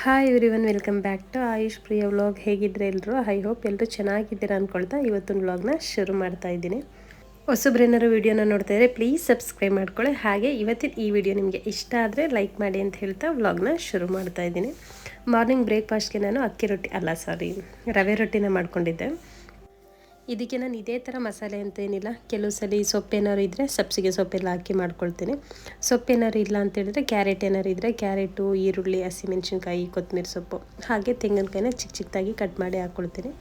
Hi everyone, welcome back to Ayush Priya vlog. ಹೇಗಿದ್ರೆ ಎಲ್ಲರೂ? I hope ಎಲ್ಲರೂ ಚೆನ್ನಾಗಿದ್ದೀರಾ ಅಂದ್ಕೊಳ್ತಾ ಇವತ್ತಿನ ವ್ಲಾಗ್ನ ಶುರು ಮಾಡ್ತಾ ಇದ್ದೀನಿ. ಹೊಸಬ್ರೇನಾರು ವೀಡಿಯೋನ ನೋಡ್ತಾ ಇದ್ದರೆ ಪ್ಲೀಸ್ ಸಬ್ಸ್ಕ್ರೈಬ್ ಮಾಡ್ಕೊಳ್ಳಿ. ಹಾಗೆ ಇವತ್ತಿನ ಈ ವಿಡಿಯೋ ನಿಮಗೆ ಇಷ್ಟ ಆದರೆ ಲೈಕ್ ಮಾಡಿ ಅಂತ ಹೇಳ್ತಾ ವ್ಲಾಗ್ನ ಶುರು ಮಾಡ್ತಾ ಇದ್ದೀನಿ. ಮಾರ್ನಿಂಗ್ ಬ್ರೇಕ್ಫಾಸ್ಟ್ಗೆ ನಾನು ರವೆ ರೊಟ್ಟಿನ ಮಾಡ್ಕೊಂಡಿದ್ದೆ. ಇದಕ್ಕೆ ನಾನು ಇದೇ ಥರ ಮಸಾಲೆ ಅಂತ ಏನಿಲ್ಲ, ಕೆಲವು ಸಲ ಸೊಪ್ಪೇನಾರು ಇದ್ದರೆ ಸಬ್ಸಿಗೆ ಸೊಪ್ಪೆಲ್ಲ ಹಾಕಿ ಮಾಡ್ಕೊಳ್ತೀನಿ. ಸೊಪ್ಪೇನಾರು ಇಲ್ಲ ಅಂತೇಳಿದ್ರೆ ಕ್ಯಾರೆಟ್ ಏನಾರು ಇದ್ದರೆ ಕ್ಯಾರೆಟು, ಈರುಳ್ಳಿ, ಹಸಿಮೆಣ್ಸಿನ್ಕಾಯಿ, ಕೊತ್ತಂಬರಿ ಸೊಪ್ಪು ಹಾಗೆ ತೆಂಗಿನಕಾಯಿನ ಚಿಕ್ಕ ಚಿಕ್ಕದಾಗಿ ಕಟ್ ಮಾಡಿ ಹಾಕ್ಕೊಳ್ತೀನಿ.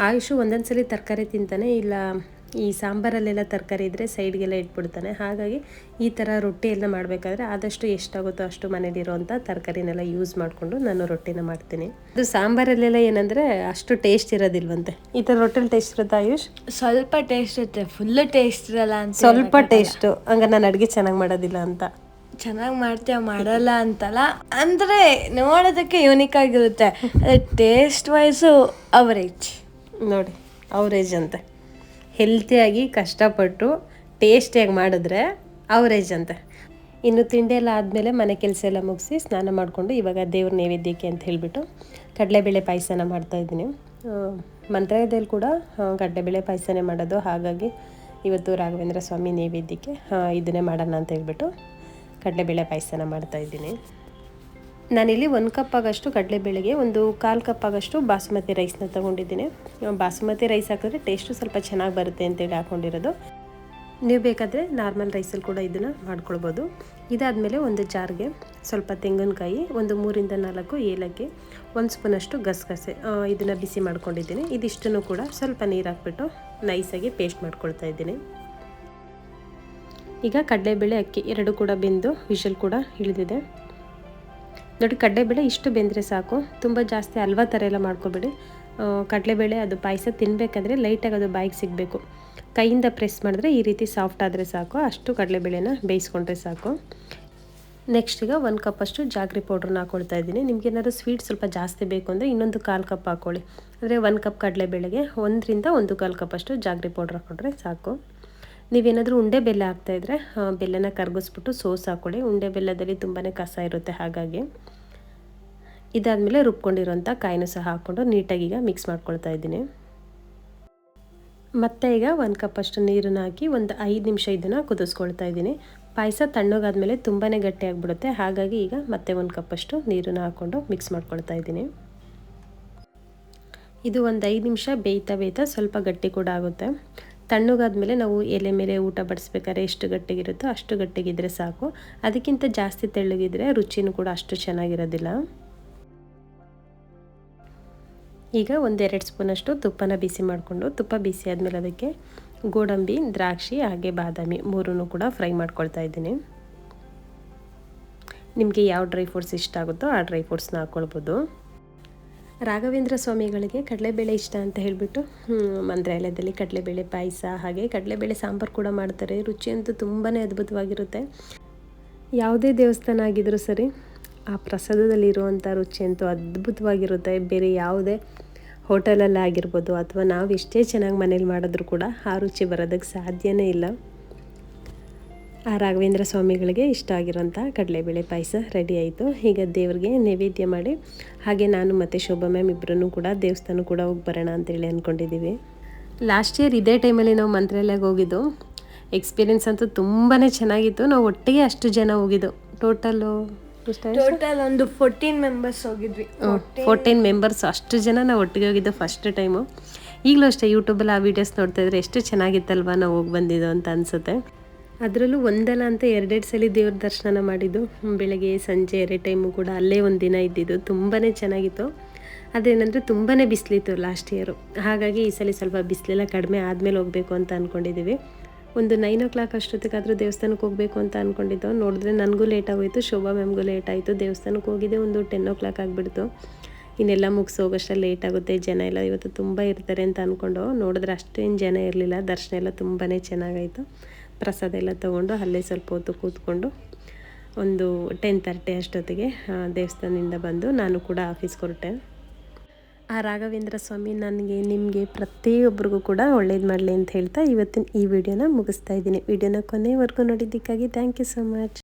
ಆಯುಷು ಒಂದೊಂದು ಸಲ ತರಕಾರಿ ತಿಂತಾನೆ, ಇಲ್ಲ ಈ ಸಾಂಬಾರಲ್ಲೆಲ್ಲ ತರಕಾರಿ ಇದ್ದರೆ ಸೈಡ್ಗೆಲ್ಲ ಇಟ್ಬಿಡ್ತಾನೆ. ಹಾಗಾಗಿ ಈ ಥರ ರೊಟ್ಟಿ ಎಲ್ಲ ಮಾಡಬೇಕಾದ್ರೆ ಆದಷ್ಟು ಎಷ್ಟಾಗುತ್ತೋ ಅಷ್ಟು ಮನೇಲಿರೋವಂಥ ತರಕಾರಿನೆಲ್ಲ ಯೂಸ್ ಮಾಡಿಕೊಂಡು ನಾನು ರೊಟ್ಟಿನ ಮಾಡ್ತೀನಿ. ಅದು ಸಾಂಬಾರಲ್ಲೆಲ್ಲ ಏನಂದರೆ ಅಷ್ಟು ಟೇಸ್ಟ್ ಇರೋದಿಲ್ವಂತೆ. ಈ ಥರ ರೊಟ್ಟಿಲಿ ಟೇಸ್ಟ್ ಇರುತ್ತೆ ಆಯುಷ್? ಸ್ವಲ್ಪ ಟೇಸ್ಟ್ ಇರುತ್ತೆ, ಫುಲ್ ಟೇಸ್ಟ್ ಇರಲ್ಲ ಅಂತ. ಸ್ವಲ್ಪ ಟೇಸ್ಟು, ಹಂಗೆ ನಾನು ಅಡುಗೆ ಚೆನ್ನಾಗಿ ಮಾಡೋದಿಲ್ಲ ಅಂತ. ಚೆನ್ನಾಗಿ ಮಾಡ್ತೀಯ ಮಾಡಲ್ಲ ಅಂತಲ್ಲ, ಅಂದರೆ ನೋಡೋದಕ್ಕೆ ಯೂನಿಕ್ ಆಗಿರುತ್ತೆ. ಅದೇ ಟೇಸ್ಟ್ ವೈಸು ಅವರೇಜ್. ನೋಡಿ, ಅವರೇಜ್ ಅಂತೆ. ಹೆಲ್ತಿಯಾಗಿ ಕಷ್ಟಪಟ್ಟು ಟೇಸ್ಟಿಯಾಗಿ ಮಾಡಿದ್ರೆ ಅವರೇಜ್ ಅಂತೆ. ಇನ್ನು ತಿಂಡಿ ಎಲ್ಲ ಆದಮೇಲೆ ಮನೆ ಕೆಲಸ ಎಲ್ಲ ಮುಗಿಸಿ ಸ್ನಾನ ಮಾಡಿಕೊಂಡು ಇವಾಗ ದೇವ್ರ ನೈವೇದ್ಯಕ್ಕೆ ಅಂತ ಹೇಳಿಬಿಟ್ಟು ಕಡಲೆಬೇಳೆ ಪಾಯಸನ ಮಾಡ್ತಾಯಿದ್ದೀನಿ. ಮಂತ್ರಾಲಯದಲ್ಲಿ ಕೂಡ ಕಡಲೆಬೇಳೆ ಪಾಯಸನೇ ಮಾಡೋದು. ಹಾಗಾಗಿ ಇವತ್ತು ರಾಘವೇಂದ್ರ ಸ್ವಾಮಿ ನೈವೇದ್ಯಕ್ಕೆ ಇದನ್ನೇ ಮಾಡೋಣ ಅಂತ ಹೇಳ್ಬಿಟ್ಟು ಕಡಲೆಬೇಳೆ ಪಾಯಸನ ಮಾಡ್ತಾಯಿದ್ದೀನಿ. ನಾನಿಲ್ಲಿ 1 ಕಪ್ ಆಗಷ್ಟು ಕಡಲೆಬೇಳೆಗೆ 1/4 ಕಪ್ ಆಗಷ್ಟು ಬಾಸುಮತಿ ರೈಸ್ನ ತೊಗೊಂಡಿದ್ದೀನಿ. ಬಾಸುಮತಿ ರೈಸ್ ಹಾಕಿದ್ರೆ ಟೇಸ್ಟು ಸ್ವಲ್ಪ ಚೆನ್ನಾಗಿ ಬರುತ್ತೆ ಅಂತೇಳಿ ಹಾಕ್ಕೊಂಡಿರೋದು. ನೀವು ಬೇಕಾದರೆ ನಾರ್ಮಲ್ ರೈಸಲ್ಲಿ ಕೂಡ ಇದನ್ನು ಮಾಡ್ಕೊಳ್ಬೋದು. ಇದಾದಮೇಲೆ ಒಂದು ಜಾರ್ಗೆ ಸ್ವಲ್ಪ ತೆಂಗಿನಕಾಯಿ, 3-4 ಏಲಕ್ಕಿ, 1 ಸ್ಪೂನಷ್ಟು ಗಸಗಸೆ ಇದನ್ನು ಬಿಸಿ ಮಾಡ್ಕೊಂಡಿದ್ದೀನಿ. ಇದಿಷ್ಟನ್ನು ಕೂಡ ಸ್ವಲ್ಪ ನೀರು ಹಾಕ್ಬಿಟ್ಟು ನೈಸಾಗಿ ಪೇಸ್ಟ್ ಮಾಡ್ಕೊಳ್ತಾ ಇದ್ದೀನಿ. ಈಗ ಕಡಲೆಬೇಳೆ, ಅಕ್ಕಿ ಎರಡು ಕೂಡ ಬೆಂದು ವಿಷಲ್ ಕೂಡ ಇಳಿದಿದೆ. ನೋಡಿ, ಕಡಲೆಬೇಳೆ ಇಷ್ಟು ಬೆಂದರೆ ಸಾಕು, ತುಂಬ ಜಾಸ್ತಿ ಹಲ್ವಾ ಥರ ಎಲ್ಲ ಮಾಡ್ಕೊಬೇಡಿ. ಕಡಲೆಬೇಳೆ ಅದು ಪಾಯಸ ತಿನ್ನಬೇಕಾದ್ರೆ ಲೈಟಾಗಿ ಅದು ಬಾಯಿಗೆ ಸಿಗಬೇಕು. ಕೈಯಿಂದ ಪ್ರೆಸ್ ಮಾಡಿದ್ರೆ ಈ ರೀತಿ ಸಾಫ್ಟ್ ಆದರೆ ಸಾಕು. ಅಷ್ಟು ಕಡಲೆಬೇಳೆನ ಬೇಯಿಸ್ಕೊಂಡ್ರೆ ಸಾಕು. ನೆಕ್ಸ್ಟ್ ಈಗ 1 ಕಪ್ಪಷ್ಟು ಜಾಗ್ರಿ ಪೌಡ್ರನ್ನ ಹಾಕ್ಕೊಳ್ತಾ ಇದ್ದೀನಿ. ನಿಮ್ಗೇನಾದ್ರು ಸ್ವೀಟ್ ಸ್ವಲ್ಪ ಜಾಸ್ತಿ ಬೇಕು ಅಂದರೆ ಇನ್ನೊಂದು 1/4 ಕಪ್ ಹಾಕ್ಕೊಳ್ಳಿ. ಅಂದರೆ 1 ಕಪ್ ಕಡಲೆಬೇಳೆಗೆ 1-1.25 ಕಪ್ಪಷ್ಟು ಜಾಗ್ರಿ ಪೌಡ್ರ್ ಹಾಕ್ಕೊಂಡ್ರೆ ಸಾಕು. ನೀವೇನಾದರೂ ಉಂಡೆ ಬೆಲ್ಲ ಹಾಕ್ತಾಯಿದ್ರೆ ಬೆಲ್ಲನ ಕರಗಿಸ್ಬಿಟ್ಟು ಸೋಸ್ ಹಾಕ್ಕೊಳ್ಳಿ. ಉಂಡೆ ಬೆಲ್ಲದಲ್ಲಿ ತುಂಬಾ ಕಸ ಇರುತ್ತೆ. ಹಾಗಾಗಿ ಇದಾದಮೇಲೆ ರುಬ್ಕೊಂಡಿರೋಂಥ ಕಾಯಿನೂ ಸಹ ಹಾಕ್ಕೊಂಡು ನೀಟಾಗಿ ಈಗ ಮಿಕ್ಸ್ ಮಾಡ್ಕೊಳ್ತಾ ಇದ್ದೀನಿ. ಮತ್ತು ಈಗ 1 ಕಪ್ಪಷ್ಟು ನೀರನ್ನು ಹಾಕಿ ಒಂದು 5 ನಿಮಿಷ ಇದನ್ನು ಕುದಿಸ್ಕೊಳ್ತಾ ಇದ್ದೀನಿ. ಪಾಯಸ ತಣ್ಣಗಾದ್ಮೇಲೆ ತುಂಬಾ ಗಟ್ಟಿಯಾಗಿಬಿಡುತ್ತೆ. ಹಾಗಾಗಿ ಈಗ ಮತ್ತೆ 1 ಕಪ್ಪಷ್ಟು ನೀರನ್ನು ಹಾಕ್ಕೊಂಡು ಮಿಕ್ಸ್ ಮಾಡ್ಕೊಳ್ತಾ ಇದ್ದೀನಿ. ಇದು ಒಂದು 5 ನಿಮಿಷ ಬೇಯ್ತಾ ಸ್ವಲ್ಪ ಗಟ್ಟಿ ಕೂಡ ಆಗುತ್ತೆ. ತಣ್ಣಗಾದ್ಮೇಲೆ ನಾವು ಎಲೆ ಮೇಲೆ ಊಟ ಬಡಿಸ್ಬೇಕಾದ್ರೆ ಎಷ್ಟು ಗಟ್ಟಿಗಿರುತ್ತೋ ಅಷ್ಟು ಗಟ್ಟಿಗಿದ್ರೆ ಸಾಕು. ಅದಕ್ಕಿಂತ ಜಾಸ್ತಿ ತೆಳ್ಳಗಿದ್ರೆ ರುಚಿನೂ ಕೂಡ ಅಷ್ಟು ಚೆನ್ನಾಗಿರೋದಿಲ್ಲ. ಈಗ 1-2 ಸ್ಪೂನಷ್ಟು ತುಪ್ಪನ ಬಿಸಿ ಮಾಡಿಕೊಂಡು, ತುಪ್ಪ ಬಿಸಿ ಆದಮೇಲೆ ಅದಕ್ಕೆ ಗೋಡಂಬಿ, ದ್ರಾಕ್ಷಿ ಹಾಗೆ ಬಾದಾಮಿ 3 ಕೂಡ ಫ್ರೈ ಮಾಡ್ಕೊಳ್ತಾ ಇದ್ದೀನಿ. ನಿಮಗೆ ಯಾವ ಡ್ರೈ ಫ್ರೂಟ್ಸ್ ಇಷ್ಟ ಆಗುತ್ತೋ ಆ ಡ್ರೈ ಫ್ರೂಟ್ಸ್ನ ಹಾಕ್ಕೊಳ್ಬೋದು. ರಾಘವೇಂದ್ರ ಸ್ವಾಮಿಗಳಿಗೆ ಕಡಲೆಬೇಳೆ ಇಷ್ಟ ಅಂತ ಹೇಳಿಬಿಟ್ಟು ಮಂತ್ರಾಲಯದಲ್ಲಿ ಕಡಲೆಬೇಳೆ ಪಾಯಸ ಹಾಗೆ ಕಡಲೆಬೇಳೆ ಸಾಂಬಾರು ಕೂಡ ಮಾಡ್ತಾರೆ. ರುಚಿ ಅಂತೂ ತುಂಬಾ ಅದ್ಭುತವಾಗಿರುತ್ತೆ. ಯಾವುದೇ ದೇವಸ್ಥಾನ ಆಗಿದ್ರೂ ಸರಿ, ಆ ಪ್ರಸಾದದಲ್ಲಿರುವಂಥ ರುಚಿ ಅಂತೂ ಅದ್ಭುತವಾಗಿರುತ್ತೆ. ಬೇರೆ ಯಾವುದೇ ಹೋಟೆಲಲ್ಲಿ ಆಗಿರ್ಬೋದು ಅಥವಾ ನಾವು ಎಷ್ಟೇ ಚೆನ್ನಾಗಿ ಮನೇಲಿ ಮಾಡಿದ್ರೂ ಕೂಡ ಆ ರುಚಿ ಬರೋದಕ್ಕೆ ಸಾಧ್ಯನೇ ಇಲ್ಲ. ಆ ರಾಘವೇಂದ್ರ ಸ್ವಾಮಿಗಳಿಗೆ ಇಷ್ಟ ಆಗಿರೋಂಥ ಕಡಲೆಬೇಳೆ ಪಾಯಸ ರೆಡಿ ಆಯಿತು. ಈಗ ದೇವ್ರಿಗೆ ನೈವೇದ್ಯ ಮಾಡಿ ಹಾಗೆ ನಾನು ಮತ್ತು ಶೋಭಾ ಮ್ಯಾಮ್ ಇಬ್ಬರೂ ಕೂಡ ದೇವಸ್ಥಾನ ಕೂಡ ಹೋಗಿ ಬರೋಣ ಅಂತೇಳಿ ಅಂದ್ಕೊಂಡಿದ್ದೀವಿ. ಲಾಸ್ಟ್ ಇಯರ್ ಇದೇ ಟೈಮಲ್ಲಿ ನಾವು ಮಂತ್ರಾಲಯಕ್ಕೆ ಹೋಗಿದ್ದು. ಎಕ್ಸ್ಪೀರಿಯೆನ್ಸ್ ಅಂತೂ ತುಂಬಾ ಚೆನ್ನಾಗಿತ್ತು. ನಾವು ಒಟ್ಟಿಗೆ ಅಷ್ಟು ಜನ ಹೋಗಿದ್ದು. ಟೋಟಲ್ ಒಂದು 14 ಮೆಂಬರ್ಸ್ ಹೋಗಿದ್ವಿ. 14 ಮೆಂಬರ್ಸ್, ಅಷ್ಟು ಜನ ನಾವು ಒಟ್ಟಿಗೆ ಹೋಗಿದ್ದು ಫಸ್ಟ್ ಟೈಮು. ಈಗಲೂ ಅಷ್ಟೇ ಯೂಟ್ಯೂಬಲ್ಲಿ ಆ ವೀಡಿಯೋಸ್ ನೋಡ್ತಾ ಇದ್ರೆ ಎಷ್ಟು ಚೆನ್ನಾಗಿತ್ತಲ್ವ ನಾವು ಹೋಗಿ ಬಂದಿದ್ದು ಅಂತ ಅನಿಸುತ್ತೆ. ಅದರಲ್ಲೂ ಒಂದಲ್ಲ ಅಂತ 2 ಸಲ ದೇವ್ರ ದರ್ಶನ ಮಾಡಿದ್ದು. ಬೆಳಗ್ಗೆ ಸಂಜೆ 2 ಟೈಮು ಕೂಡ ಅಲ್ಲೇ ಒಂದು ದಿನ ಇದ್ದಿದ್ದು. ತುಂಬಾ ಚೆನ್ನಾಗಿತ್ತು. ಅದೇನೆಂದರೆ ತುಂಬಾ ಬಿಸಿಲಿತ್ತು ಲಾಸ್ಟ್ ಇಯರು. ಹಾಗಾಗಿ ಈ ಸಲ ಸ್ವಲ್ಪ ಬಿಸಿಲೆಲ್ಲ ಕಡಿಮೆ ಆದಮೇಲೆ ಹೋಗಬೇಕು ಅಂತ ಅಂದ್ಕೊಂಡಿದ್ದೀವಿ. ಒಂದು 9 o'clock ಅಷ್ಟೊತ್ತಿಗಾದರೂ ದೇವಸ್ಥಾನಕ್ಕೆ ಹೋಗಬೇಕು ಅಂತ ಅಂದ್ಕೊಂಡಿದ್ದು. ನೋಡಿದ್ರೆ ನನಗೂ ಲೇಟ್ ಆಗೋಯಿತು, ಶೋಭಾ ಮ್ಯಾಮ್ಗೂ ಲೇಟ್ ಆಯಿತು. ದೇವಸ್ಥಾನಕ್ಕೆ ಹೋಗಿದ್ದೆ ಒಂದು 10 o'clock ಆಗಿಬಿಡ್ತು. ಇನ್ನೆಲ್ಲ ಮುಗಿಸಿ ಹೋಗೋಷ್ಟರಲ್ಲಿ ಲೇಟ್ ಆಗುತ್ತೆ. ಜನ ಎಲ್ಲ ಇವತ್ತು ತುಂಬ ಇರ್ತಾರೆ ಅಂತ ಅಂದ್ಕೊಂಡು ನೋಡಿದ್ರೆ ಅಷ್ಟೇನು ಜನ ಇರಲಿಲ್ಲ. ದರ್ಶನ ಎಲ್ಲ ತುಂಬಾ ಚೆನ್ನಾಗಾಯಿತು. ಪ್ರಸಾದ ಎಲ್ಲ ತೊಗೊಂಡು ಅಲ್ಲೇ ಸ್ವಲ್ಪ ಹೊತ್ತು ಕೂತ್ಕೊಂಡು ಒಂದು 10:30 ಅಷ್ಟೊತ್ತಿಗೆ ದೇವಸ್ಥಾನದಿಂದ ಬಂದು ನಾನು ಕೂಡ ಆಫೀಸ್ಗೆ ಹೊರಟೆ. ಆ ರಾಘವೇಂದ್ರ ಸ್ವಾಮಿ ನನಗೆ, ನಿಮಗೆ, ಪ್ರತಿಯೊಬ್ಬರಿಗೂ ಕೂಡ ಒಳ್ಳೇದು ಮಾಡಲಿ ಅಂತ ಹೇಳ್ತಾ ಇವತ್ತಿನ ಈ ವಿಡಿಯೋನ ಮುಗಿಸ್ತಾ ಇದ್ದೀನಿ. ವಿಡಿಯೋನ ಕೊನೆವರೆಗೂ ನೋಡಿದ್ದಕ್ಕಾಗಿ ಥ್ಯಾಂಕ್ ಯು ಸೊ ಮಚ್.